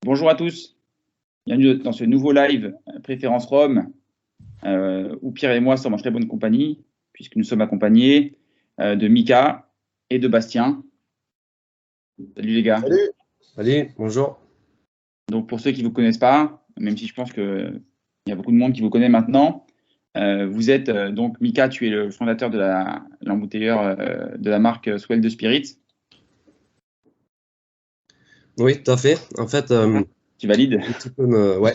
Bonjour à tous, bienvenue dans ce nouveau live Préférence Rhum, où Pierre et moi sommes en très bonne compagnie, puisque nous sommes accompagnés de Mika et de Bastien. Salut les gars. Salut. Salut, bonjour. Donc pour ceux qui ne vous connaissent pas, même si je pense qu'il y a beaucoup de monde qui vous connaît maintenant, vous êtes donc Mika, tu es le fondateur de l'embouteilleur de la marque Swell de Spirits. Oui, tout à fait. En fait, tu valides? Ouais.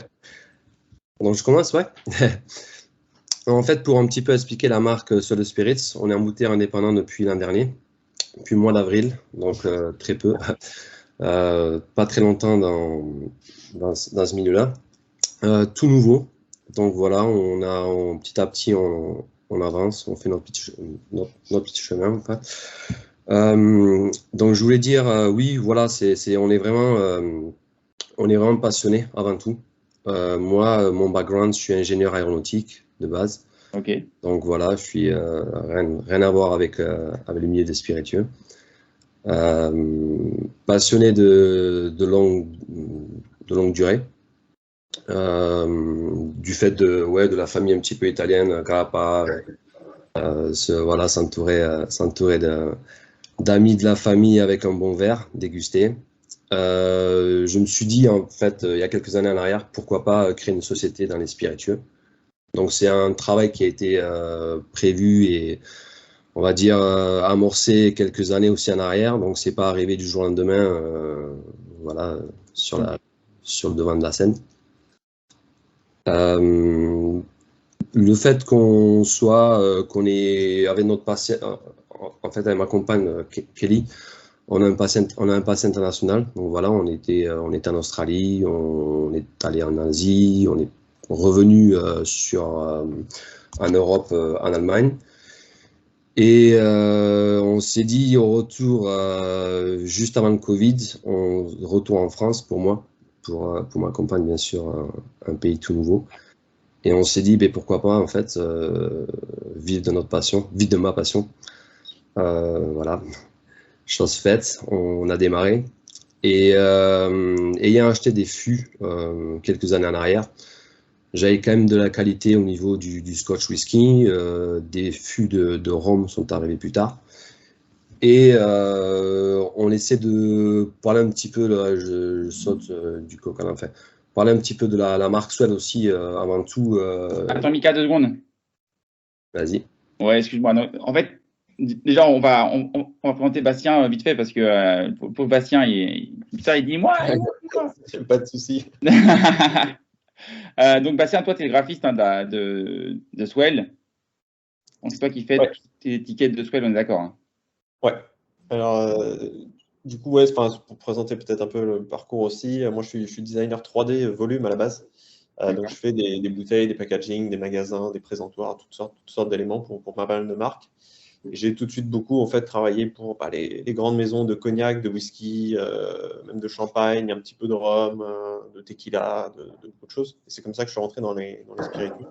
Donc je commence, ouais. En fait, pour un petit peu expliquer la marque Swell de Spirits, on est embouteilleur indépendant depuis l'an dernier, depuis le mois d'avril, donc très peu, pas très longtemps dans ce milieu-là. Tout nouveau. Donc voilà, petit à petit, on avance, on fait notre petit chemin. En fait. Donc je voulais dire, oui, voilà, on est vraiment passionné avant tout. Moi, mon background, je suis ingénieur aéronautique de base. Ok. Donc voilà, je suis rien à voir avec le milieu des spiritueux. Passionné de longue durée. Du fait de la famille un petit peu italienne, Grappa, voilà, s'entourer d'amis de la famille avec un bon verre, déguster. Je me suis dit, en fait, il y a quelques années en arrière, pourquoi pas créer une société dans les spiritueux. Donc c'est un travail qui a été prévu et on va dire amorcé quelques années aussi en arrière. Donc c'est pas arrivé du jour au lendemain, voilà, sur le devant de la scène. Le fait qu'on est avec notre patient, en fait avec ma compagne Kelly, on a un pass international. Donc voilà, on était en Australie, on est allé en Asie, on est revenu en Europe, en Allemagne. Et on s'est dit au retour, juste avant le Covid, on retourne en France pour moi, pour ma compagne bien sûr, un pays tout nouveau. Et on s'est dit, ben, pourquoi pas en fait vivre de notre passion, vivre de ma passion. Voilà, chose faite, on a démarré. Et ayant acheté des fûts quelques années en arrière, j'avais quand même de la qualité au niveau du Scotch whisky. Des fûts de rhum sont arrivés plus tard. Et on essaie de parler un petit peu, là, je saute du coq à l'enfer. Parler un petit peu de la marque Swell aussi, avant tout. Attends Mika, 2 secondes. Vas-y. Ouais, excuse-moi. En fait, déjà, on va présenter Bastien vite fait parce que pauvre Bastien, il dit moi. Pas de souci. Donc, Bastien, toi, tu es le graphiste de Swell. Donc, c'est toi qui fais tes étiquettes de Swell, on est d'accord, hein. Ouais. Alors, du coup, ouais, pour présenter peut-être un peu le parcours aussi, moi, je suis designer 3D volume à la base. Donc, je fais des bouteilles, des packaging, des magasins, des présentoirs, toutes sortes d'éléments pour pas mal de marques. J'ai tout de suite beaucoup en fait travaillé pour les grandes maisons de cognac, de whisky, même de champagne, un petit peu de rhum, de tequila, de beaucoup de choses. Et c'est comme ça que je suis rentré dans les spiritueux.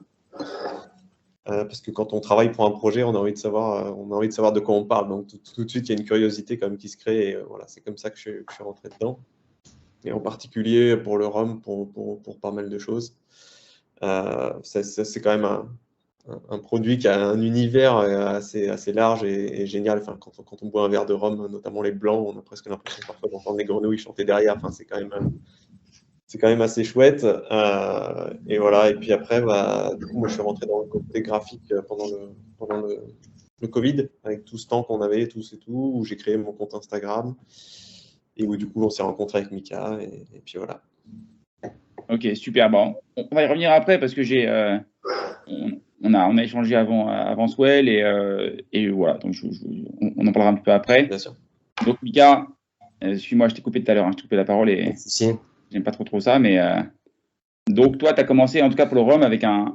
Parce que quand on travaille pour un projet, on a envie de savoir de quoi on parle. Donc tout de suite, il y a une curiosité quand même qui se crée. Et voilà, c'est comme ça que je suis rentré dedans. Et en particulier pour le rhum, pour pas mal de choses. C'est quand même un produit qui a un univers assez large et génial. Enfin, quand on boit un verre de rhum, notamment les blancs, on a presque l'impression parfois d'entendre les grenouilles chanter derrière. Enfin, c'est quand même assez chouette. Et voilà. Et puis après, du coup, moi, je suis rentré dans le côté graphique pendant le Covid, avec tout ce temps qu'on avait, tout, où j'ai créé mon compte Instagram. Et où du coup, on s'est rencontré avec Mika. Et puis voilà. Ok, super. Bon, on va y revenir après parce que on a échangé avant Swell et voilà. Donc on en parlera un petit peu après. Bien sûr. Donc Mika, suis-moi, je t'ai coupé tout à l'heure, hein, je t'ai coupé la parole et j'aime pas trop ça, mais donc toi, tu as commencé en tout cas pour le rhum avec un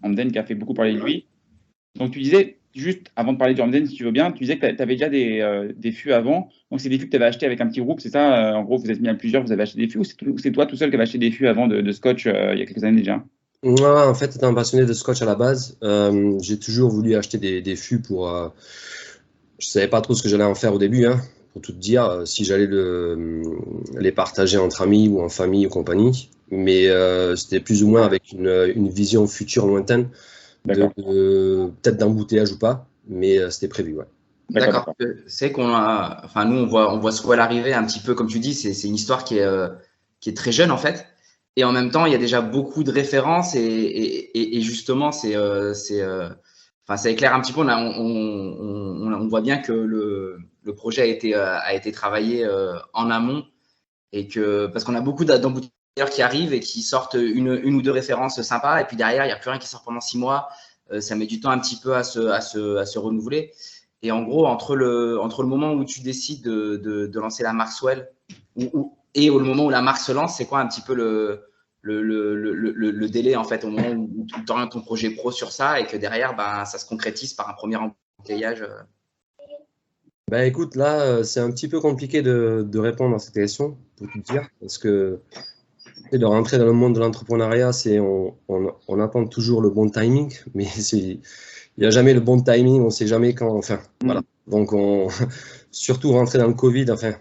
Hamden qui a fait beaucoup parler de lui. Donc tu disais, juste avant de parler du Hamden, si tu veux bien, tu disais que tu avais déjà des fûts avant. Donc c'est des fûts que tu avais achetés avec un petit groupe, c'est ça? En gros, vous êtes mis à plusieurs, vous avez acheté des fûts, ou c'est toi tout seul qui avais acheté des fûts avant de Scotch il y a quelques années déjà? Ouais, en fait, étant passionné de Scotch à la base, j'ai toujours voulu acheter des fûts pour... je savais pas trop ce que j'allais en faire au début, hein, pour tout te dire, si j'allais les partager entre amis ou en famille ou compagnie. Mais c'était plus ou moins avec une vision future lointaine, peut-être d'embouteillage ou pas, mais c'était prévu. Ouais. D'accord. C'est qu'on a, enfin nous on voit Swell arriver un petit peu comme tu dis, c'est une histoire qui est très jeune en fait, et en même temps il y a déjà beaucoup de références et justement enfin ça éclaire un petit peu. On voit bien que le projet a été travaillé en amont et que parce qu'on a beaucoup d'embouteilleurs qui arrivent et qui sortent une ou deux références sympas et puis derrière il n'y a plus rien qui sort pendant 6 mois, ça met du temps un petit peu à se renouveler. Et en gros, entre le moment où tu décides de lancer la marque Swell et le moment où la marque se lance, c'est quoi un petit peu le délai en fait, au moment où tu orientes ton projet pro sur ça et que derrière, ben, ça se concrétise par un premier embouteillage Ben écoute, là, c'est un petit peu compliqué de répondre à cette question, pour tout dire, parce que de rentrer dans le monde de l'entrepreneuriat, on attend toujours le bon timing, mais il n'y a jamais le bon timing, on ne sait jamais quand. Enfin, voilà. Donc, surtout rentrer dans le Covid, enfin,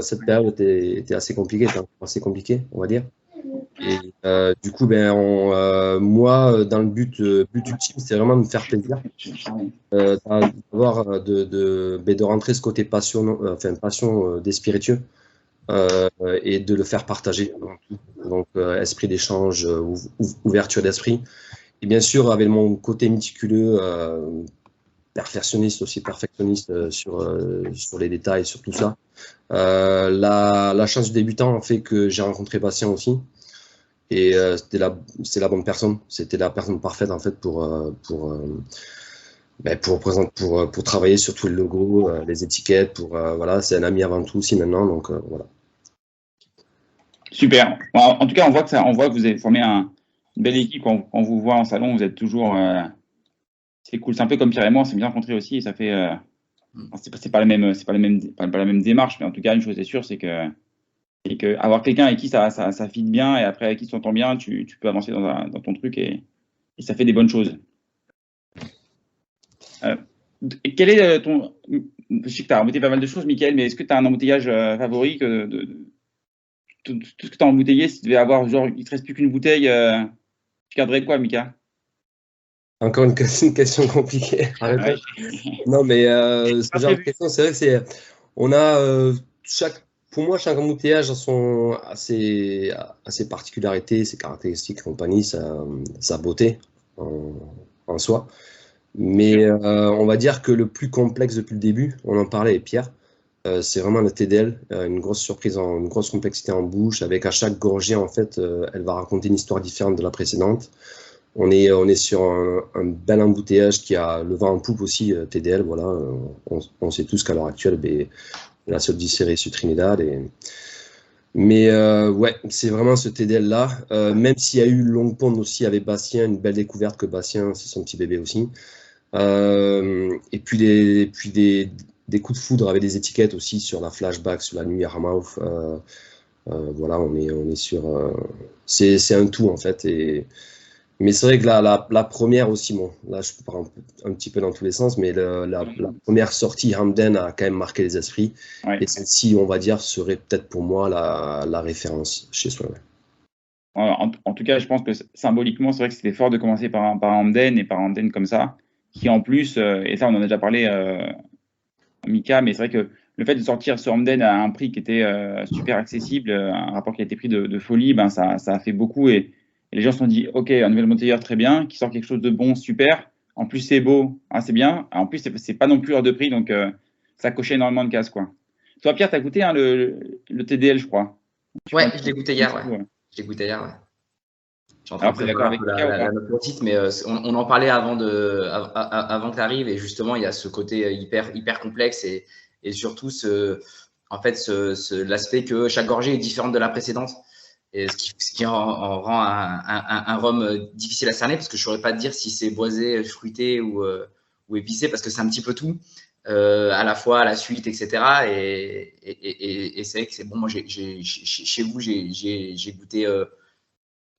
cette période était assez compliquée, on va dire. Et du coup, moi, dans le but ultime, c'est vraiment de me faire plaisir, de rentrer ce côté passion des spiritueux et de le faire partager. Donc, esprit d'échange, ouverture d'esprit. Et bien sûr, avec mon côté méticuleux, perfectionniste sur les détails, sur tout ça. La chance du débutant fait que j'ai rencontré Bastien aussi. Et c'est la bonne personne. C'était la personne parfaite en fait pour travailler sur tout le logo, les étiquettes. Voilà, c'est un ami avant tout aussi maintenant. Donc voilà. Super. En tout cas, on voit que vous avez formé une belle équipe. Quand on vous voit en salon, vous êtes toujours. C'est cool. C'est un peu comme Pierre et moi, on s'est bien rencontrés aussi. Et ça fait. C'est pas la même démarche, mais en tout cas, une chose est sûre, c'est que avoir quelqu'un avec qui ça fit bien et après avec qui tu t'entends bien, tu peux avancer dans ton truc et ça fait des bonnes choses. Quel est ton. Je sais que tu as embouteillé pas mal de choses, Mickaël, mais est-ce que tu as un embouteillage favori tout ce que tu as embouteillé, si tu devais avoir, genre, il ne te reste plus qu'une bouteille, tu garderais quoi, Mika? Encore une question compliquée. Ouais. Non, mais ce genre de question, c'est vrai que on a pour moi, chaque embouteillage a ses particularités, ses caractéristiques, compagnie, sa beauté en soi. Mais on va dire que le plus complexe depuis le début, on en parlait avec Pierre, c'est vraiment le TDL, une grosse surprise, une grosse complexité en bouche, avec à chaque gorgée, en fait, elle va raconter une histoire différente de la précédente. On est sur un bel embouteillage qui a le vent en poupe aussi, TDL, voilà. On sait tous qu'à l'heure actuelle, la seule distillerie sur Trinidad. Mais ouais, c'est vraiment ce TDL-là. Même s'il y a eu Long Pond aussi avec Bastien, une belle découverte que Bastien, c'est son petit bébé aussi. Et puis des coups de foudre avec des étiquettes aussi sur la flashback, sur la nuit à Hamauth. Voilà, on est sur. C'est un tout en fait. Mais c'est vrai que la première aussi, bon, là je pars un petit peu dans tous les sens, mais la première sortie Hamden a quand même marqué les esprits. Ouais. Et celle-ci, on va dire, serait peut-être pour moi la référence chez soi. En tout cas, je pense que symboliquement, c'est vrai que c'était fort de commencer par Hamden et par Hamden comme ça, qui en plus, et ça on en a déjà parlé, Mika, mais c'est vrai que le fait de sortir ce Hamden à un prix qui était super accessible, un rapport qui a été pris de folie, ben ça a fait beaucoup et les gens se sont dit, ok, un nouvel embouteilleur très bien, qui sort quelque chose de bon, super. En plus, c'est beau, hein, c'est bien. En plus, c'est pas non plus hors de prix, donc ça cochait énormément de cases, quoi. Toi, Pierre, tu as goûté le TDL, je crois. Ouais, je l'ai goûté hier, ouais. Je l'ai goûté hier, ouais. Je suis en train de préparer la petite, mais on en parlait avant que tu arrives, et justement, il y a ce côté hyper complexe et surtout l'aspect que chaque gorgée est différente de la précédente. Et ce qui en rend un rhum difficile à cerner, parce que je ne saurais pas te dire si c'est boisé, fruité ou épicé, parce que c'est un petit peu tout, à la fois à la suite, etc. Et c'est vrai que c'est bon. Moi, chez vous, j'ai goûté,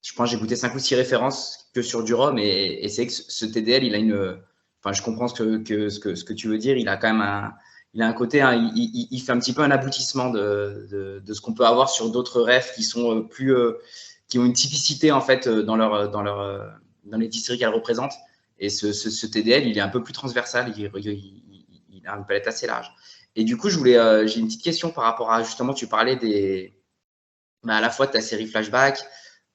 je pense, j'ai goûté 5 ou 6 références que sur du rhum, et c'est vrai que ce TDL, il a une. Enfin, je comprends ce que tu veux dire. Il a quand même il a un côté, hein, il fait un petit peu un aboutissement de ce qu'on peut avoir sur d'autres refs qui sont qui ont une typicité en fait dans les distilleries qu'elles représentent. Et ce TDL, il est un peu plus transversal, il a une palette assez large. Et du coup, j'ai une petite question par rapport à, justement, tu parlais à la fois de ta série Flashback,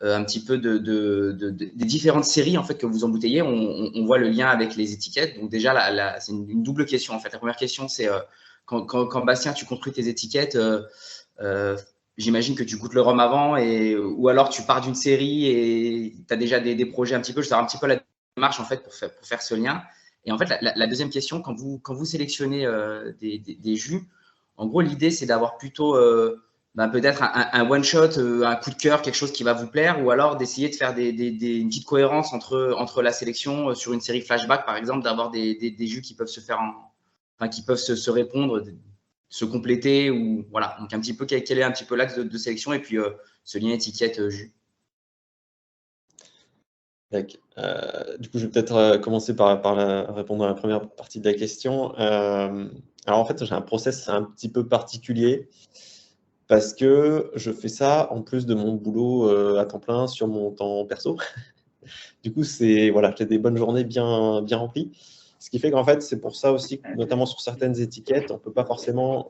un petit peu des différentes séries en fait que vous embouteillez. On voit le lien avec les étiquettes. Donc déjà, c'est une double question en fait. La première question, c'est quand Bastien, tu construis tes étiquettes, j'imagine que tu goûtes le rhum avant, ou alors tu pars d'une série et tu as déjà des projets un petit peu. Je sais un petit peu la démarche en fait pour faire ce lien. Et en fait, la deuxième question, quand vous sélectionnez des jus, en gros, l'idée c'est d'avoir plutôt peut-être un one-shot, un coup de cœur, quelque chose qui va vous plaire, ou alors d'essayer de faire une petite cohérence entre la sélection sur une série flashback, par exemple, d'avoir des jus qui peuvent se faire, qui peuvent se répondre, se compléter, ou voilà. Donc un petit peu quel est un petit peu l'axe de sélection et puis ce lien étiquette jus. Du coup, je vais peut-être commencer par répondre à la première partie de la question. Alors en fait, j'ai un process un petit peu particulier. Parce que je fais ça en plus de mon boulot à temps plein sur mon temps perso. Du coup, voilà, j'ai des bonnes journées bien remplies. Ce qui fait qu'en fait, c'est pour ça aussi, notamment sur certaines étiquettes, on ne peut pas forcément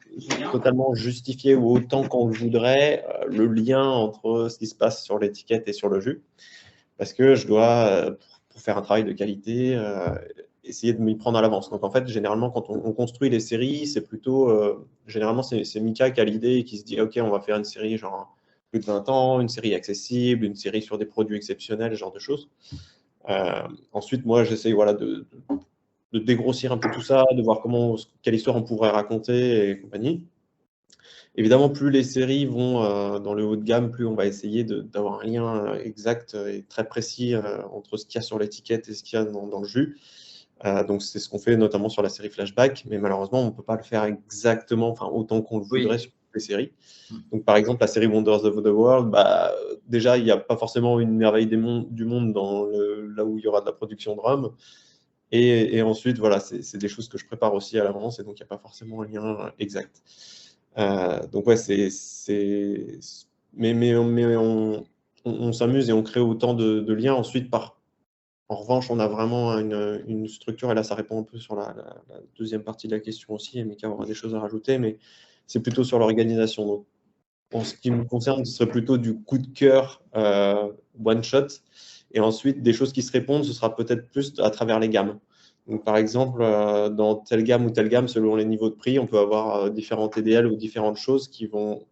totalement justifier ou autant qu'on le voudrait le lien entre ce qui se passe sur l'étiquette et sur le jus. Parce que je dois, pour faire un travail de qualité, essayer de m'y prendre à l'avance. Donc en fait, généralement, quand on construit les séries, c'est plutôt, généralement, c'est Mika qui a l'idée et qui se dit, OK, on va faire une série genre plus de 20 ans, une série accessible, une série sur des produits exceptionnels, ce genre de choses. Ensuite, moi, j'essaye voilà, de dégrossir un peu tout ça, de voir quelle histoire on pourrait raconter et compagnie. Évidemment, plus les séries vont dans le haut de gamme, plus on va essayer d'avoir un lien exact et très précis entre ce qu'il y a sur l'étiquette et ce qu'il y a dans le jus. Donc, c'est ce qu'on fait notamment sur la série Flashback, mais malheureusement, on ne peut pas le faire exactement, autant qu'on le voudrait sur toutes les séries. Donc, par exemple, la série Wonders of the World, déjà, il n'y a pas forcément une merveille du monde là où il y aura de la production de rhum. Et ensuite, voilà, c'est des choses que je prépare aussi à l'avance, et donc il n'y a pas forcément un lien exact. Donc, ouais, mais on s'amuse et on crée autant de liens. Ensuite, en revanche, on a vraiment une structure, et là, ça répond un peu sur la deuxième partie de la question aussi, et Mika aura des choses à rajouter, mais c'est plutôt sur l'organisation. Donc, en ce qui me concerne, ce serait plutôt du coup de cœur one shot, et ensuite, des choses qui se répondent, ce sera peut-être plus à travers les gammes. Donc, par exemple, dans telle gamme ou telle gamme, selon les niveaux de prix, on peut avoir différents TDL ou différentes choses qui vont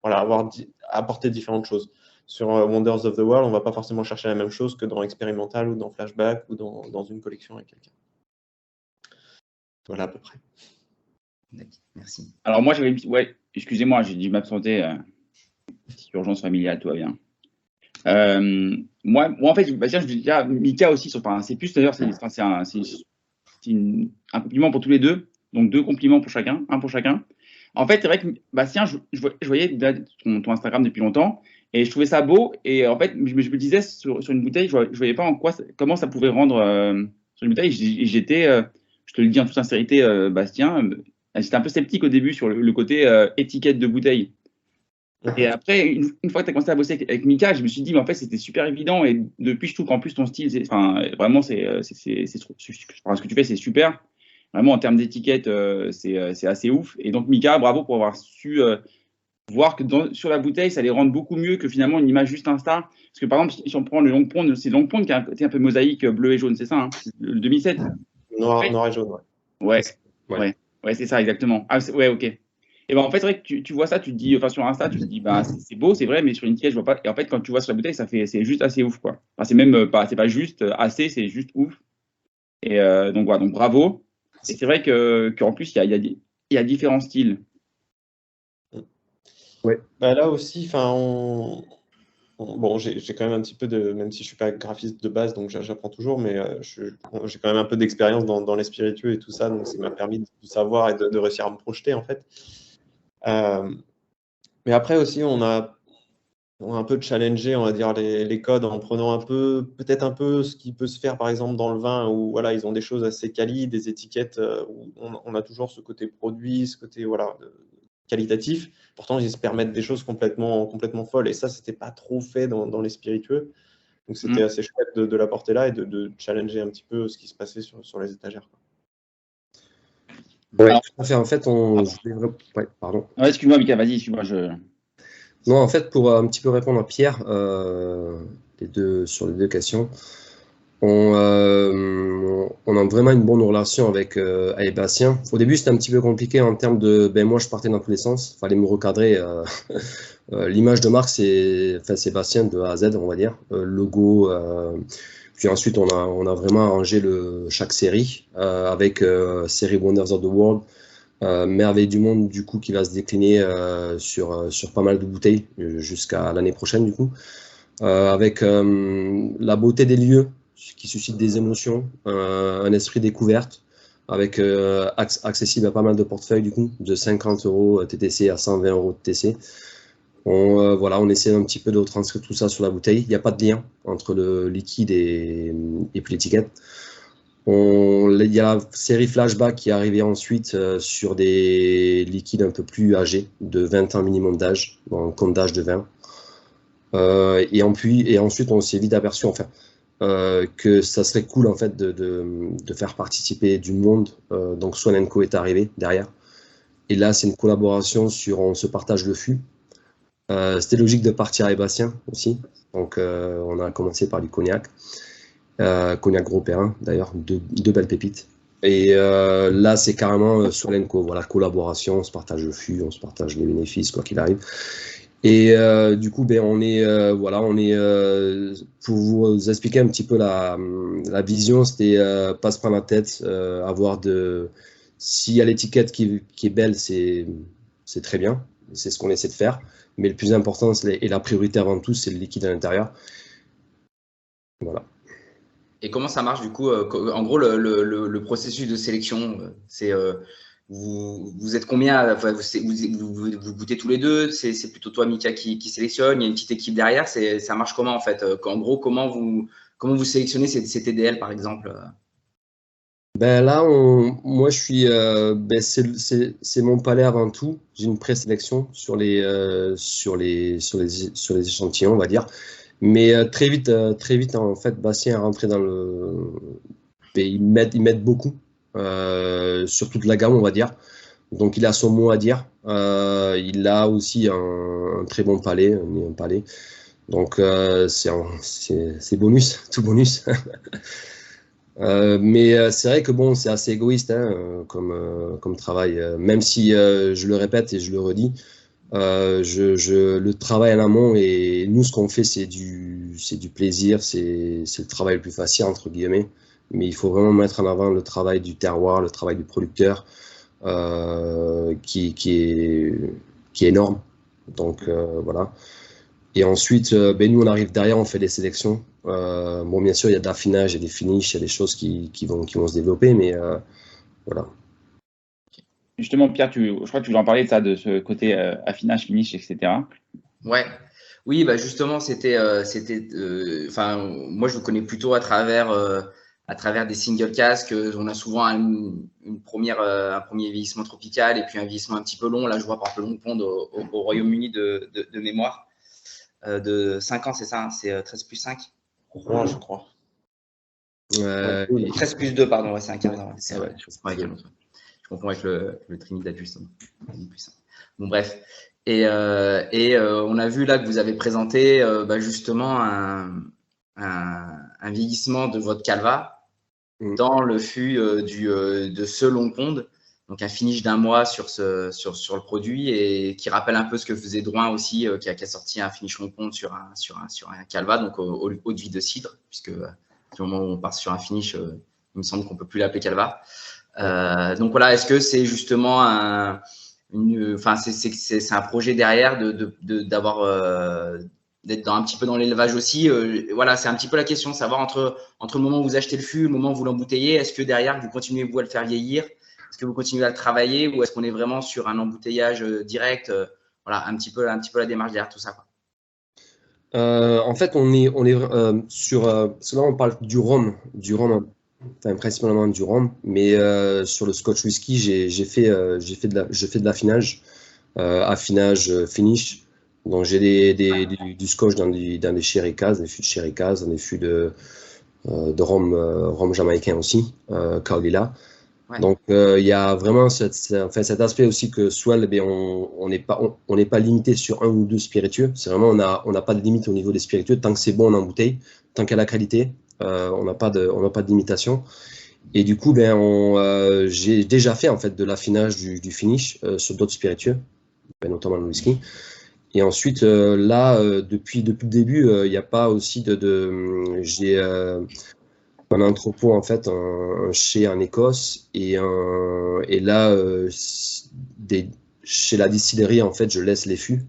apporter différentes choses. Sur Wonders of the World, on ne va pas forcément chercher la même chose que dans Expérimental ou dans Flashback ou dans une collection avec quelqu'un. Voilà à peu près. Merci. Alors moi, excusez-moi, j'ai dû m'absenter. Petite urgence familiale, tout va bien. Moi, en fait, je dis déjà, Mika aussi, c'est plus d'ailleurs, c'est un compliment pour tous les deux, donc 2 compliments pour chacun, un pour chacun. En fait, c'est vrai que Bastien, je voyais ton Instagram depuis longtemps et je trouvais ça beau. Et en fait, je me disais sur une bouteille, je voyais pas comment ça pouvait rendre sur une bouteille. J'étais, je te le dis en toute sincérité, Bastien, j'étais un peu sceptique au début sur le côté étiquette de bouteille. Et après, une fois que tu as commencé à bosser avec Mika, je me suis dit, mais en fait, c'était super évident. Et depuis, je trouve qu'en plus, ton style, vraiment, ce que tu fais, c'est super. Vraiment, en termes d'étiquette, c'est assez ouf. Et donc, Mika, bravo pour avoir su voir que sur la bouteille, ça les rend beaucoup mieux que finalement une image juste Insta. Parce que par exemple, si on prend le Long Pond, c'est Long Pond qui a un côté un peu mosaïque bleu et jaune, c'est ça, hein, le 2007. Noir et jaune, ouais. Ouais, c'est ça, exactement. Ah, ouais, ok. Et ben en fait, c'est vrai que tu vois ça, tu te dis, enfin sur Insta, tu te dis, bah c'est beau, c'est vrai, mais sur une étiquette, je vois pas. Et en fait, quand tu vois sur la bouteille, c'est juste assez ouf, quoi. Enfin, c'est même pas, c'est pas juste assez, c'est juste ouf. Et donc voilà, donc bravo. Et c'est vrai qu'en plus, il y a différents styles. Ouais. Là aussi, bon, j'ai quand même un petit peu même si je suis pas graphiste de base, donc j'apprends toujours, mais j'ai quand même un peu d'expérience dans les spiritueux et tout ça, donc ça m'a permis de savoir et de réussir à me projeter en fait. Mais après aussi, on a ont un peu challengé, on va dire, les codes en prenant peut-être un peu ce qui peut se faire, par exemple, dans le vin, où voilà, ils ont des choses assez quali, des étiquettes où on a toujours ce côté produit, ce côté voilà, qualitatif. Pourtant, ils se permettent des choses complètement folles. Et ça, c'était pas trop fait dans les spiritueux. Donc, c'était assez chouette de l'apporter là et de challenger un petit peu ce qui se passait sur les étagères, quoi. Ouais, tout à fait. En fait, ouais, pardon. Ouais, excuse-moi, Mika, vas-y, excuse-moi. Non, en fait, pour un petit peu répondre à Pierre, sur les deux questions, on a vraiment une bonne relation avec Bastien. Au début, c'était un petit peu compliqué en termes de, moi, je partais dans tous les sens. Il fallait me recadrer. L'image de marque, c'est Bastien de A à Z, on va dire. Logo. Puis ensuite, on a vraiment arrangé chaque série avec série Wonders of the World. Merveille du monde, du coup, qui va se décliner sur pas mal de bouteilles jusqu'à l'année prochaine, du coup. Avec la beauté des lieux qui suscite des émotions, un esprit découverte, avec accessible à pas mal de portefeuilles, du coup, de 50 € TTC à 120 € TTC. On essaie un petit peu de retranscrire tout ça sur la bouteille. Il n'y a pas de lien entre le liquide et puis l'étiquette. Il y a la série Flashback qui est arrivée ensuite sur des liquides un peu plus âgés, de 20 ans minimum d'âge, en compte d'âge de vin. Et ensuite, on s'est vite aperçu que ça serait cool en fait de faire participer du monde. Donc Swan & Co est arrivé derrière. Et là, c'est une collaboration on se partage le fût. C'était logique de partir avec Bastien aussi. Donc on a commencé par du cognac. Cognac Gros Perrin, d'ailleurs, deux belles pépites. Et là, c'est carrément Swan & Co. Voilà, collaboration, on se partage le fût, on se partage les bénéfices, quoi qu'il arrive. Et du coup, on est pour vous expliquer un petit peu la vision, c'était pas se prendre la tête, s'il y a l'étiquette qui est belle, c'est très bien, c'est ce qu'on essaie de faire. Mais le plus important et la priorité avant tout, c'est le liquide à l'intérieur. Voilà. Et comment ça marche du coup en gros, le processus de sélection, c'est vous êtes combien, vous goûtez tous les deux, c'est plutôt toi, Mika, qui sélectionne, il y a une petite équipe derrière, ça marche comment en fait? En gros, comment vous sélectionnez ces TDL par exemple? Là, moi je suis, c'est mon palais avant tout. J'ai une présélection sur les échantillons, on va dire. Mais très vite, en fait, Bastien est rentré dans ils mettent beaucoup sur toute la gamme, on va dire. Donc il a son mot à dire. Il a aussi un très bon palais, un palais. Donc c'est bonus, tout bonus. Mais c'est vrai que bon, c'est assez égoïste comme travail. Même si je le répète et je le redis, le travail en amont et nous, ce qu'on fait, c'est du plaisir, c'est le travail le plus facile entre guillemets. Mais il faut vraiment mettre en avant le travail du terroir, le travail du producteur, qui est énorme. Donc voilà. Et ensuite, nous, on arrive derrière, on fait des sélections. Bien sûr, il y a de l'affinage, il y a des finishes, il y a des choses qui vont se développer, mais voilà. Justement, Pierre, je crois que tu voulais en parler de ça, de ce côté affinage, finish, etc. Ouais. Oui, justement, moi, je vous connais plutôt à travers des single casques. On a souvent un premier vieillissement tropical et puis un vieillissement un petit peu long. Là, je vois par exemple Long Pond au Royaume-Uni de mémoire. De 5 ans, c'est ça, c'est 13 plus 5. Ouais, je crois. 13 plus 2, pardon, c'est un quart d'heure. Je comprends avec le Trinidad, justement. Bon, bref. Et on a vu là que vous avez présenté justement un vieillissement de votre Calva dans le fût de ce Long Pond. Donc un finish d'1 mois sur le produit et qui rappelle un peu ce que faisait Drouin aussi, qui a sorti un finish Long Pond sur un Calva, donc eau de vie de cidre, puisque du moment où on part sur un finish, il me semble qu'on peut plus l'appeler Calva. Donc voilà, est-ce que c'est justement c'est un projet derrière d'avoir d'être un petit peu dans l'élevage aussi. Voilà, c'est un petit peu la question, savoir entre le moment où vous achetez le fût, le moment où vous l'embouteillez, est-ce que derrière vous continuez vous à le faire vieillir? Est-ce que vous continuez à le travailler ou est-ce qu'on est vraiment sur un embouteillage direct? Voilà, un petit peu la démarche derrière tout ça, quoi. En fait, on est sur. Parce que là, on parle du rhum, enfin, principalement du rhum, mais sur le Scotch whisky, je fais de l'affinage, finish. Donc, j'ai du Scotch dans des sherry casks, des fûts de sherry casks, dans des fûts de rhum jamaïcain aussi, Kaolila. Ouais. Donc, il y a vraiment cet aspect aussi que Swell, on n'est pas limité sur un ou deux spiritueux. C'est vraiment, on n'a pas de limite au niveau des spiritueux. Tant que c'est bon en bouteille, tant qu'il y a la qualité, on n'a pas de limitation. Et du coup, j'ai déjà fait en fait de l'affinage du finish sur d'autres spiritueux, notamment le whisky. Et ensuite, depuis le début, il n'y a pas aussi j'ai un entrepôt en fait, un chai en Écosse et là, chez la distillerie en fait, je laisse les fûts.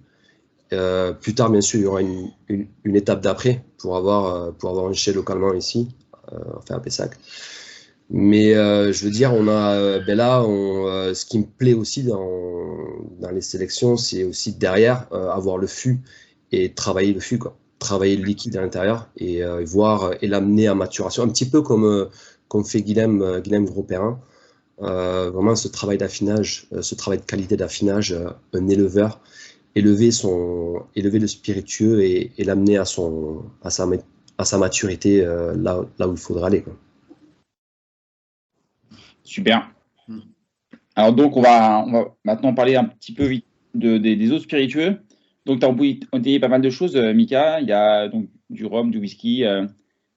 Plus tard, bien sûr, il y aura une étape d'après pour avoir un chai localement ici, enfin à Pessac. Mais je veux dire, on a ce qui me plaît aussi dans les sélections, c'est aussi derrière avoir le fût et travailler le fût, quoi. Travailler le liquide à l'intérieur et voir et l'amener à maturation, un petit peu comme fait Guilhem Gros-Perrin. Vraiment ce travail d'affinage, ce travail de qualité d'affinage, un éleveur, élever le spiritueux et l'amener à sa maturité là où il faudra aller, quoi. Super. Alors donc on va maintenant parler un petit peu vite des autres spiritueux. Donc tu as embouteillé pas mal de choses, Mika. Il y a donc du rhum, du whisky,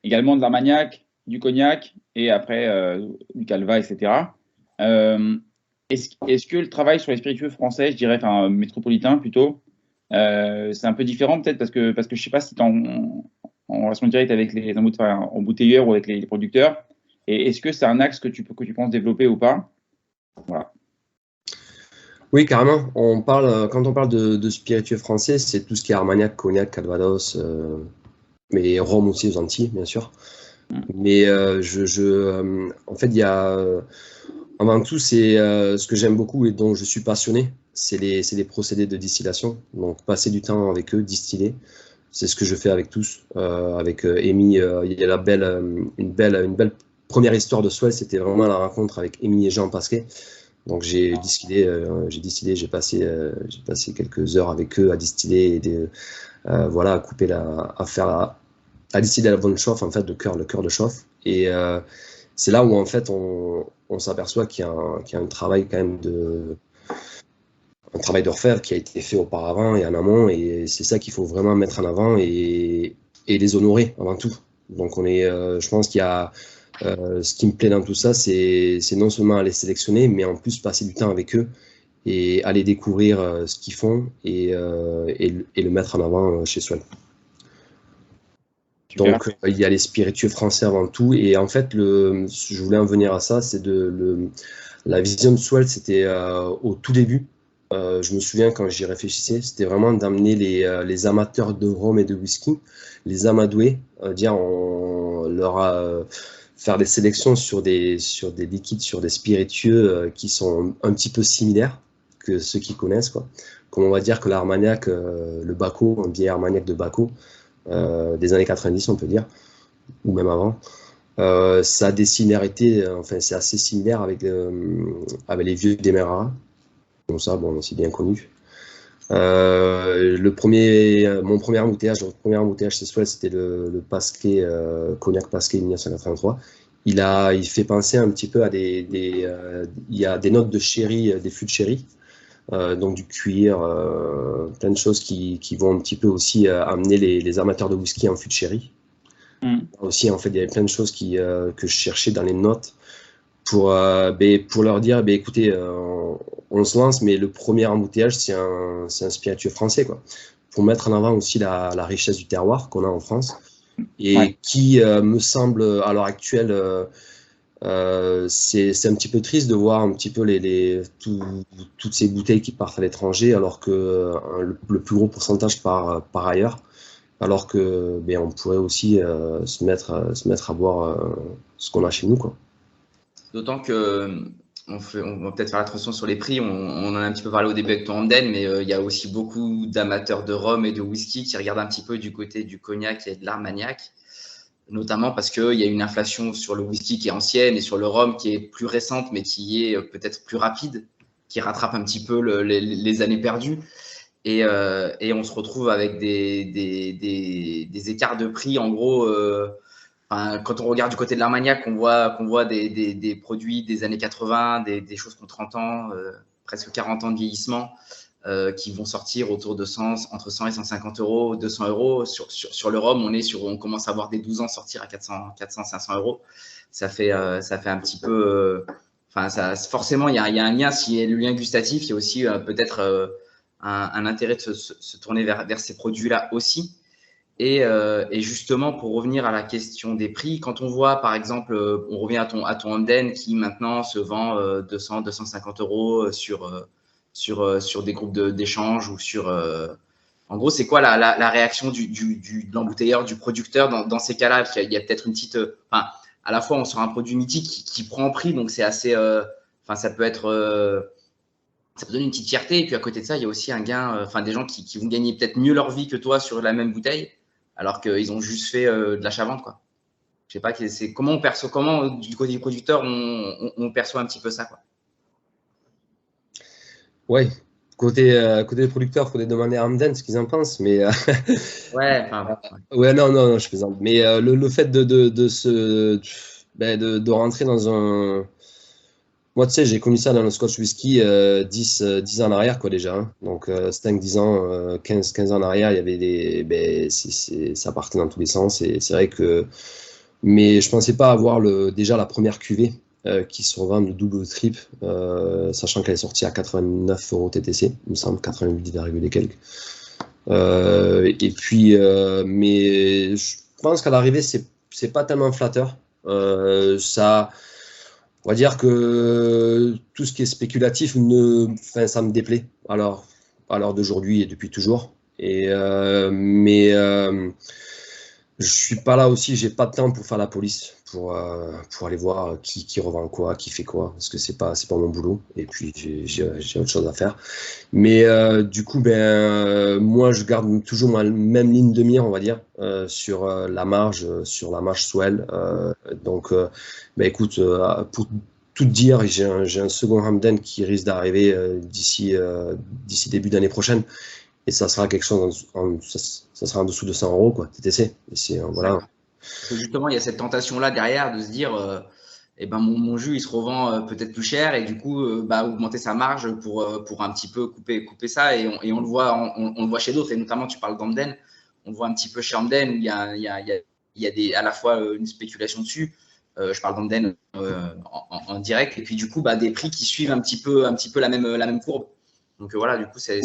également de l'armagnac, du cognac et après du calva, etc. Est-ce que le travail sur les spiritueux français, je dirais, enfin métropolitains plutôt, c'est un peu différent peut-être parce que je sais pas si tu es en relation directe avec les embouteilleurs ou avec les producteurs. Et est-ce que c'est un axe que tu penses développer ou pas? Voilà. Oui, carrément. Quand on parle de spiritueux français, c'est tout ce qui est armagnac, cognac, calvados, mais rhum aussi aux Antilles, bien sûr. Mais en fait, il y a avant tout, c'est ce que j'aime beaucoup et dont je suis passionné, c'est les procédés de distillation. Donc, passer du temps avec eux, distiller. C'est ce que je fais avec tous. Avec Amy, il y a une belle première histoire de Swell, c'était vraiment la rencontre avec Amy et Jean Pasquet. Donc j'ai distillé, j'ai passé quelques heures avec eux à distiller et à couper à distiller la bonne chauffe en fait, le cœur de chauffe. Et c'est là où en fait on s'aperçoit qu'il y a un travail quand même un travail de refaire qui a été fait auparavant et en amont, et c'est ça qu'il faut vraiment mettre en avant et les honorer avant tout. Donc je pense qu'il y a ce qui me plaît dans tout ça, c'est non seulement aller sélectionner, mais en plus passer du temps avec eux et aller découvrir ce qu'ils font et le mettre en avant chez Swell. Donc il y a les spiritueux français avant tout, et en fait je voulais en venir à ça, c'est la vision de Swell, c'était au tout début. Je me souviens quand j'y réfléchissais, c'était vraiment d'amener les amateurs de rhum et de whisky, les amadouer, faire des sélections sur des liquides, sur des spiritueux qui sont un petit peu similaires que ceux qui connaissent, quoi. Comme on va dire que l'armagnac, le Baco, un vieil armagnac de Baco, des années 90, on peut dire, ou même avant, ça a des similarités, enfin c'est assez similaire avec les vieux Demerara. Bon, ça, c'est bien connu. Mon premier embouteillage chez Swell, c'était le Pasquet, Cognac Pasquet 1983. Il fait penser un petit peu à il y a des notes de sherry, des fûts de sherry, donc du cuir, plein de choses qui vont un petit peu aussi amener les amateurs de whisky en fût de sherry. Aussi, en fait, il y avait plein de choses que je cherchais dans les notes pour leur dire, écoutez, on se lance, mais le premier embouteillage, c'est un spiritueux français, quoi. Pour mettre en avant aussi la richesse du terroir qu'on a en France et qui me semble, à l'heure actuelle, c'est un petit peu triste de voir un petit peu toutes ces bouteilles qui partent à l'étranger, alors que le plus gros pourcentage part ailleurs, alors que on pourrait aussi se mettre à boire ce qu'on a chez nous, quoi. D'autant que on va peut-être faire attention sur les prix. On en a un petit peu parlé au début avec ton Hamden, mais il y a aussi beaucoup d'amateurs de rhum et de whisky qui regardent un petit peu du côté du cognac et de l'Armagnac, notamment parce qu'il y a une inflation sur le whisky qui est ancienne et sur le rhum qui est plus récente, mais qui est peut-être plus rapide, qui rattrape un petit peu les années perdues. Et on se retrouve avec des écarts de prix, en gros. Quand on regarde du côté de l'Armagnac, on voit des produits des années 80, des choses qui ont 30 ans, presque 40 ans de vieillissement, qui vont sortir autour de entre 100 et 150 euros, 200 euros. Sur le rhum, on commence à voir des 12 ans sortir à 400, 500 euros. Ça fait un petit peu… forcément, il y a un lien. S'il y a le lien gustatif, il y a aussi peut-être un intérêt de se tourner vers ces produits-là aussi. Et justement, pour revenir à la question des prix, quand on voit, par exemple, on revient à ton Hamden qui maintenant se vend 200, 250 euros sur des groupes d'échange ou sur… en gros, c'est quoi la réaction de l'embouteilleur, du producteur dans ces cas-là? Il y a peut-être une petite… à la fois, on sort un produit mythique qui prend en prix, donc c'est assez… ça peut être… ça peut donner une petite fierté. Et puis, à côté de ça, il y a aussi un gain… des gens qui vont gagner peut-être mieux leur vie que toi sur la même bouteille, alors qu'ils ont juste fait de l'achat-vente, quoi. Je sais pas, comment du côté du producteur, on perçoit un petit peu ça, quoi. Ouais, côté des producteurs, il faudrait demander à Hamden ce qu'ils en pensent, mais… ouais, non, je plaisante. Mais le fait de rentrer dans un… Moi, tu sais, j'ai connu ça dans le Scotch Whisky 10 ans en arrière, quoi, déjà. Hein. Donc, 5-10 ans, 15 ans en arrière, il y avait ça partait dans tous les sens. Et c'est vrai que… Mais je pensais pas avoir déjà la première cuvée qui se revend de double ou de triple, sachant qu'elle est sortie à 89 euros TTC, il me semble, 88, et quelques. Et puis, mais je pense qu'à l'arrivée, c'est pas tellement flatteur. On va dire que tout ce qui est spéculatif, ça me déplaît. Alors, à l'heure d'aujourd'hui et depuis toujours. Mais je suis pas là aussi, j'ai pas de temps pour faire la police, pour aller voir qui revend quoi, qui fait quoi, parce que c'est pas mon boulot. Et puis j'ai autre chose à faire. Mais du coup, moi je garde toujours ma même ligne de mire, on va dire, sur la marge swell. Donc, écoute, pour tout te dire, j'ai un second Hamden qui risque d'arriver d'ici début d'année prochaine. Et ça sera quelque chose, ça sera en dessous de 100 euros, quoi, TTC. Voilà. Justement, il y a cette tentation-là derrière de se dire, mon jus, il se revend peut-être plus cher et du coup, augmenter sa marge pour un petit peu couper ça. Et on le voit, on le voit chez d'autres. Et notamment, tu parles d'Hamden. On le voit un petit peu chez Hamden où il y a à la fois une spéculation dessus. Je parle d'Hamden en direct. Et puis, du coup, des prix qui suivent un petit peu la même courbe. Donc, voilà, du coup, c'est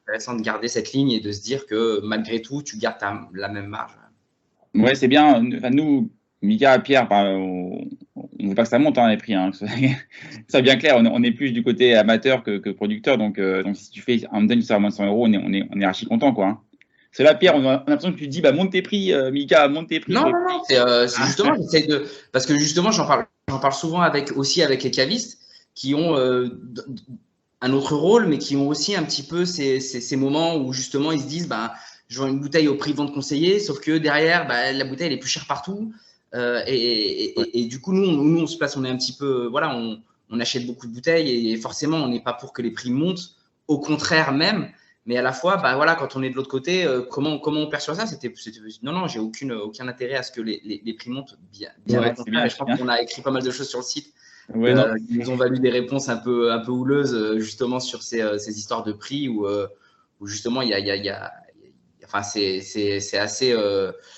intéressant de garder cette ligne et de se dire que malgré tout, tu gardes la même marge. Ouais, c'est bien. Enfin, nous, Mika, Pierre, on ne veut pas que ça monte, hein, les prix. Hein, c'est bien clair. On est plus du côté amateur que producteur. Donc, si tu fais un Hamden qui sert à moins de 100 euros, on est archi content, quoi. Hein. C'est là, Pierre, on a l'impression que tu dis, monte tes prix, Mika, monte tes prix. Non. C'est justement, j'essaie de… Parce que justement, j'en parle souvent avec les cavistes qui ont un autre rôle, mais qui ont aussi un petit peu ces moments où justement ils se disent je vends une bouteille au prix de vente conseillé, sauf que derrière la bouteille elle est plus chère partout et du coup nous on se place, on est un petit peu voilà, on achète beaucoup de bouteilles et forcément on n'est pas pour que les prix montent, au contraire même, mais à la fois voilà, quand on est de l'autre côté, comment on perçoit ça, c'était non, j'ai aucun intérêt à ce que les prix montent bien, ouais, bien. Je pense qu'on a écrit pas mal de choses sur le site. Ouais, ils nous ont valu des réponses un peu houleuses justement sur ces histoires de prix où justement c'est assez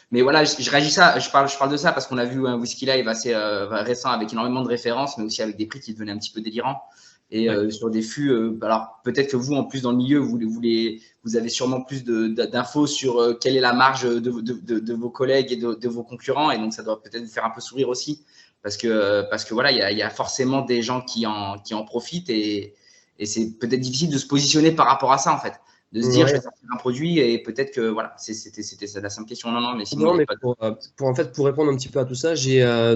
mais voilà, je réagis ça, je parle de ça parce qu'on a vu un Whisky Live assez récent avec énormément de références, mais aussi avec des prix qui devenaient un petit peu délirants et sur des fûts alors peut-être que vous en plus dans le milieu vous avez sûrement plus d'infos sur quelle est la marge de vos collègues et de vos concurrents, et donc ça doit peut-être vous faire un peu sourire aussi. Parce que voilà, il y a forcément des gens qui en profitent et c'est peut-être difficile de se positionner par rapport à ça en fait. de se dire, je vais sortir un produit et peut-être que, voilà, c'était ça la simple question. Non, mais sinon… Non, mais pour répondre un petit peu à tout ça,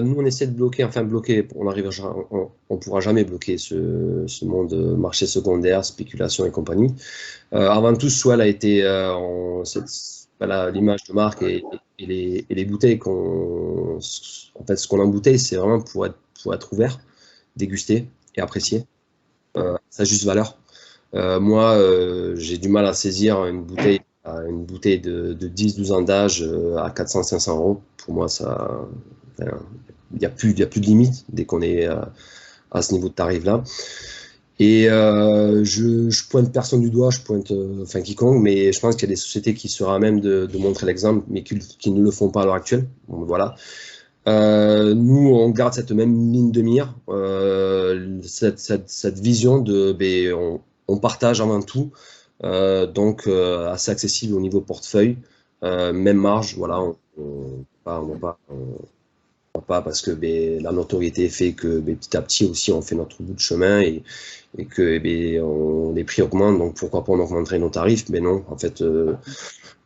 nous, on essaie de bloquer, on pourra jamais bloquer ce monde marché secondaire, spéculation et compagnie. Avant tout, Swell a été, l'image de marque et les bouteilles en fait, ce qu'on embouteille, c'est vraiment pour être ouvert, dégusté et apprécié, sa juste valeur. Moi, j'ai du mal à saisir une bouteille de 10-12 ans d'âge à 400-500 euros. Pour moi, il n'y a plus de limite dès qu'on est à ce niveau de tarif-là. Et je pointe personne du doigt, je pointe quiconque, mais je pense qu'il y a des sociétés qui seraient à même de montrer l'exemple, mais qui ne le font pas à l'heure actuelle. Donc, voilà. Nous, on garde cette même ligne de mire, cette vision de on partage avant tout, donc assez accessible au niveau portefeuille, même marge, voilà, on va pas parce que la notoriété fait que petit à petit aussi on fait notre bout de chemin et que les prix augmentent, donc pourquoi pas on augmenterait nos tarifs, mais non, en fait,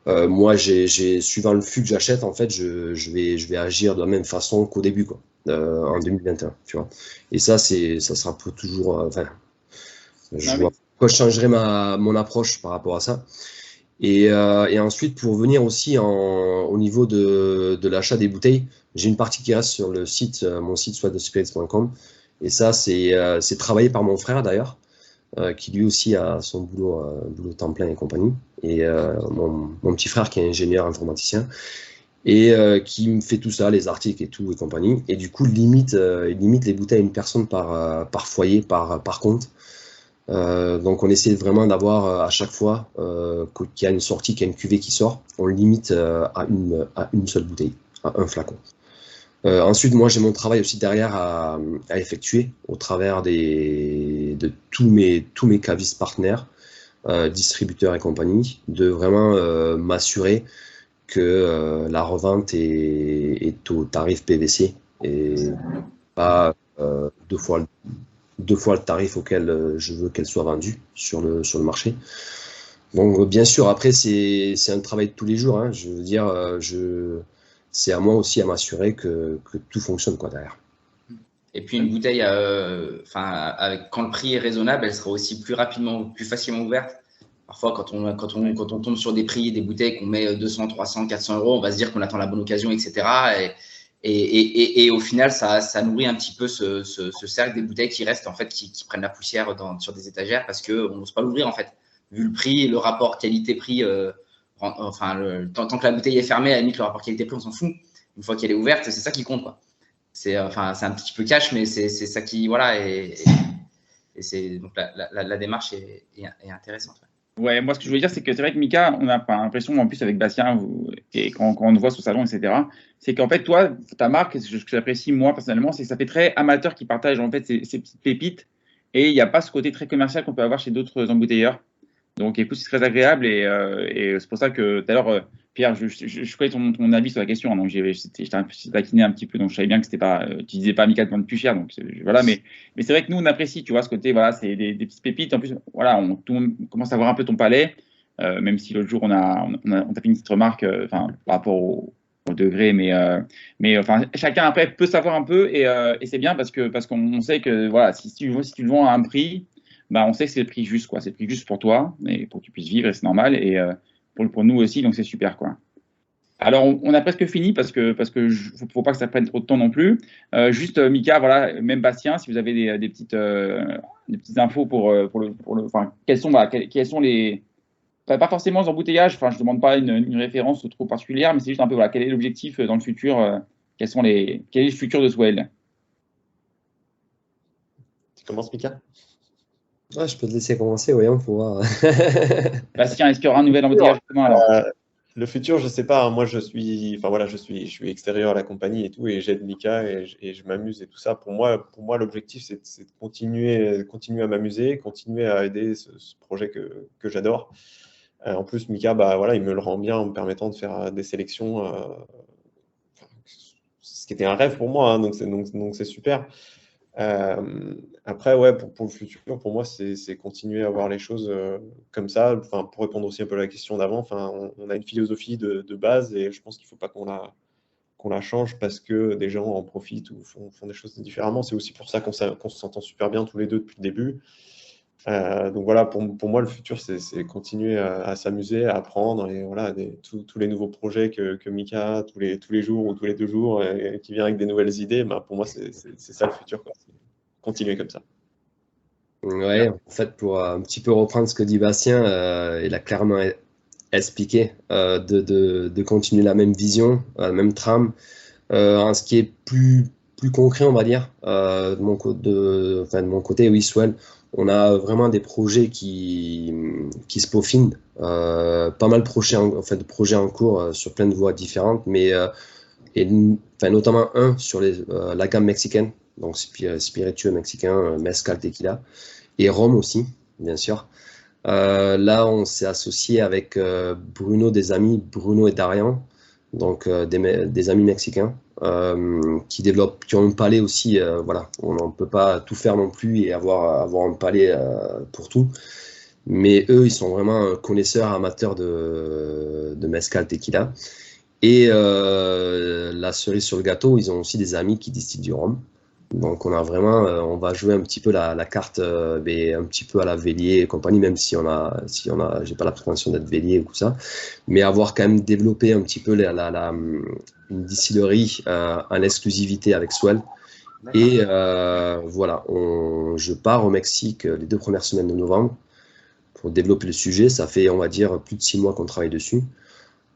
moi, suivant le flux que j'achète, en fait, je vais agir de la même façon qu'au début, quoi, en 2021, tu vois. Et ça sera pour toujours, je changerai mon approche par rapport à ça. Et ensuite, pour venir aussi au niveau de l'achat des bouteilles, j'ai une partie qui reste sur le site, mon site swadespirits.com. Et ça, c'est travaillé par mon frère d'ailleurs, qui lui aussi a son boulot temps plein et compagnie. Et mon petit frère qui est ingénieur informaticien et qui me fait tout ça, les articles et tout et compagnie. Et du coup, il limite les bouteilles à une personne par foyer, par compte. Donc on essaie vraiment d'avoir à chaque fois qu'il y a une sortie, qu'il y a une cuvée qui sort, on limite à une seule bouteille, à un flacon. Ensuite, moi j'ai mon travail aussi derrière à effectuer au travers de tous mes cavistes partenaires, distributeurs et compagnie, de vraiment m'assurer que la revente est au tarif PVC et pas deux fois le tarif auquel je veux qu'elle soit vendue sur le marché. Donc bien sûr, après c'est un travail de tous les jours, hein. Je veux dire, c'est à moi aussi à m'assurer que tout fonctionne quoi derrière. Et puis une bouteille, quand le prix est raisonnable, elle sera aussi plus facilement ouverte. Parfois, quand on tombe sur des prix, des bouteilles qu'on met 200, 300, 400 euros, on va se dire qu'on attend la bonne occasion, etc. Et au final, ça nourrit un petit peu ce cercle des bouteilles qui restent, en fait, qui prennent la poussière sur des étagères parce qu'on n'ose pas l'ouvrir, en fait. Vu le prix, le rapport qualité-prix, tant que la bouteille est fermée, à la limite, le rapport qualité-prix, on s'en fout. Une fois qu'elle est ouverte, c'est ça qui compte, quoi. C'est un petit peu cash, mais c'est ça qui, voilà, et donc la démarche est intéressante. Ouais, moi, ce que je voulais dire, c'est que c'est vrai que Mika, on n'a pas l'impression, en plus avec Bastien, et quand on te voit sur le salon, etc., c'est qu'en fait, toi, ta marque, ce que j'apprécie moi personnellement, c'est que ça fait très amateur qui partage en fait ces petites pépites, et il n'y a pas ce côté très commercial qu'on peut avoir chez d'autres embouteilleurs. Donc, écoute, c'est très agréable, et c'est pour ça que tout à l'heure, Pierre, je connais ton avis sur la question, hein, donc je taquiné un petit peu, donc je savais bien que c'était pas, tu disais pas Mika de vendre plus cher, donc voilà, mais c'est vrai que nous on apprécie, tu vois, ce côté, voilà, c'est des petites pépites. En plus, voilà, tout le monde commence à voir un peu ton palais, même si l'autre jour on t'a fait une petite remarque, par rapport au degré, mais enfin chacun après peut savoir un peu, et c'est bien parce qu'on sait que voilà, si tu le vends à un prix, bah on sait que c'est le prix juste, quoi, c'est le prix juste pour toi, et pour que tu puisses vivre, et c'est normal, et pour nous aussi, donc c'est super, quoi. Alors, on a presque fini parce que faut pas que ça prenne trop de temps non plus. Juste, Mika, voilà, même Bastien, si vous avez des petites infos pour enfin, quels sont les, pas forcément les embouteillages. Enfin, je demande pas une référence trop particulière, mais c'est juste un peu, voilà, quel est l'objectif dans le futur, quel est le futur de Swell? Tu commences, Mika? Ouais, je peux te laisser commencer, voyons, pour voir. Bastien, est-ce qu'il y aura un nouvel embouteillage demain alors? Le futur, je sais pas. Moi, je suis extérieur à la compagnie et tout, et j'aide Mika et je m'amuse et tout ça. Pour moi, l'objectif, c'est de continuer à m'amuser, continuer à aider ce projet que j'adore. En plus, Mika, bah voilà, il me le rend bien en me permettant de faire des sélections, ce qui était un rêve pour moi, hein, donc c'est super. Après, ouais, pour le futur, pour moi, c'est continuer à voir les choses comme ça. Enfin, pour répondre aussi un peu à la question d'avant, enfin, on a une philosophie de base et je pense qu'il ne faut pas qu'on la change parce que des gens en profitent ou font des choses différemment. C'est aussi pour ça qu'on s'entend super bien tous les deux depuis le début. Donc voilà, pour moi, le futur, c'est continuer à s'amuser, à apprendre. Et voilà, tous les nouveaux projets que Mika a tous les jours ou tous les 2 jours et qui vient avec des nouvelles idées, bah, pour moi, c'est ça le futur, quoi. Continuer comme ça. Ouais, en fait, pour un petit peu reprendre ce que dit Bastien, il a clairement expliqué de continuer la même vision, la même trame. Ce qui est plus concret, on va dire, de mon côté, oui, Swell, on a vraiment des projets qui se peaufinent, pas mal de projets en cours sur plein de voies différentes, mais notamment un sur la gamme mexicaine, donc spiritueux mexicain, mezcal, tequila, et rhum aussi, bien sûr. Là, on s'est associé avec Bruno et Darian, donc des amis mexicains qui ont un palais aussi. Voilà, on ne peut pas tout faire non plus et avoir un palais pour tout. Mais eux, ils sont vraiment connaisseurs, amateurs de mezcal, tequila. Et la cerise sur le gâteau, ils ont aussi des amis qui distillent du rhum. Donc on a vraiment, on va jouer un petit peu la carte, un petit peu à la Vélier et compagnie, même si j'ai pas la prétention d'être Vélier ou tout ça, mais avoir quand même développé un petit peu une distillerie en exclusivité avec Swell. Et voilà, je pars au Mexique les 2 premières semaines de novembre pour développer le sujet. Ça fait, on va dire, plus de 6 mois qu'on travaille dessus.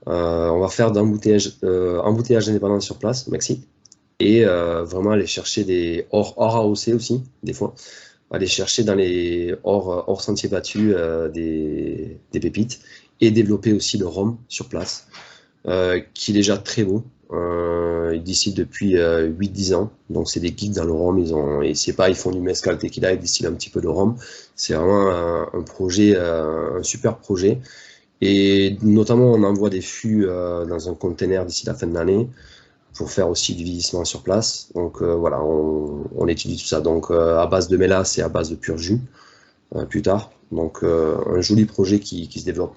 On va faire d'embouteillage indépendant sur place au Mexique. Et vraiment aller chercher des hors AOC aussi, des fois. Aller chercher dans les hors sentiers battus des pépites et développer aussi le rhum sur place, qui est déjà très beau. Ils distillent depuis 8-10 ans, donc c'est des geeks dans le rhum. Ils font du mezcal tequila, ils distillent un petit peu de rhum. C'est vraiment un projet, un super projet. Et notamment, on envoie des fûts dans un container d'ici la fin de l'année pour faire aussi du vieillissement sur place. Donc voilà, on étudie tout ça. Donc à base de mélasse et à base de pur jus plus tard. Donc un joli projet qui se développe.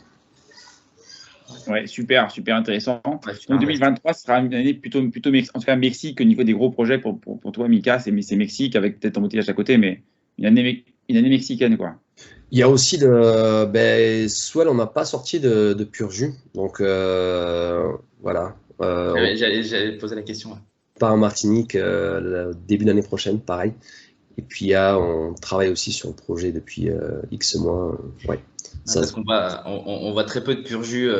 Ouais, super intéressant. Donc 2023 sera une année plutôt en tout cas Mexique au niveau des gros projets pour toi, Mika. C'est Mexique avec peut-être embouteillage à côté, mais une année mexicaine, quoi. Il y a aussi Swell, on n'a pas sorti de pur jus. Donc voilà. J'allais poser la question. Pas en Martinique, début d'année prochaine, pareil. Et puis on travaille aussi sur le projet depuis X mois. Ouais. Parce qu'on voit très peu de pur jus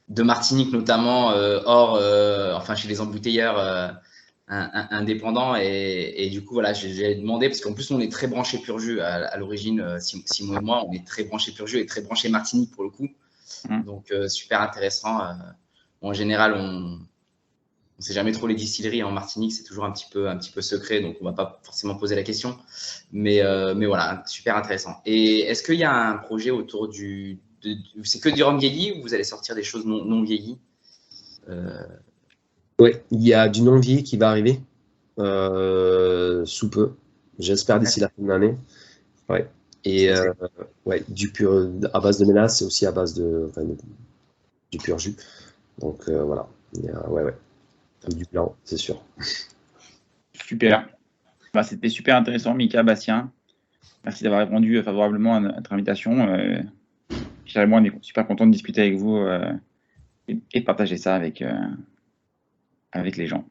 de Martinique, notamment enfin chez les embouteilleurs indépendants. Et du coup, voilà, j'ai demandé, parce qu'en plus, on est très branché pur jus à l'origine, Simon et moi, on est très branché pur jus et très branché Martinique pour le coup. Donc, super intéressant. En général, on ne sait jamais trop les distilleries en Martinique, c'est toujours un petit peu secret, donc on ne va pas forcément poser la question. Mais voilà, super intéressant. Et est-ce qu'il y a un projet autour c'est que du rhum vieilli ou vous allez sortir des choses non vieillies Oui, il y a du non vieilli qui va arriver sous peu. J'espère d'ici la fin de l'année. Ouais. Et du pur à base de mélasse, c'est aussi à base du pur jus. Donc voilà. Ouais. Du blanc, c'est sûr. Super. C'était super intéressant, Mika, Bastien. Merci d'avoir répondu favorablement à notre invitation. Moi, on est super content de discuter avec vous et de partager ça avec les gens.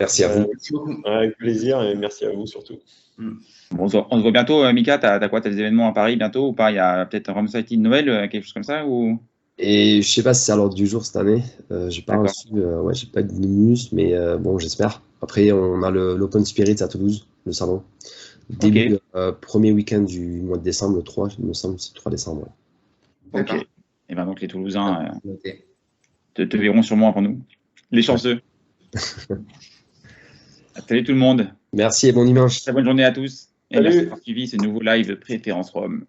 Merci à vous. Merci beaucoup. Avec plaisir et merci à vous surtout. Bon, on se voit bientôt, Mika. T'as quoi? T'as des événements à Paris bientôt ou pas? Il y a peut-être un Rhum Society de Noël, quelque chose comme ça ou... Et je sais pas si c'est à l'ordre du jour cette année. J'ai pas reçu, j'ai pas eu de news, mais bon, j'espère. Après, on a l'Open Spirit à Toulouse, le salon. Début, premier week-end du mois de décembre, le 3, il me semble, c'est le 3 décembre. Ouais. Ok. Et ben donc les Toulousains te verront sûrement avant nous. Les chanceux. Salut tout le monde. Merci et bon dimanche. Très bonne journée à tous. Et Salut. merci d'avoir suivi ce nouveau live Préférence Rhum.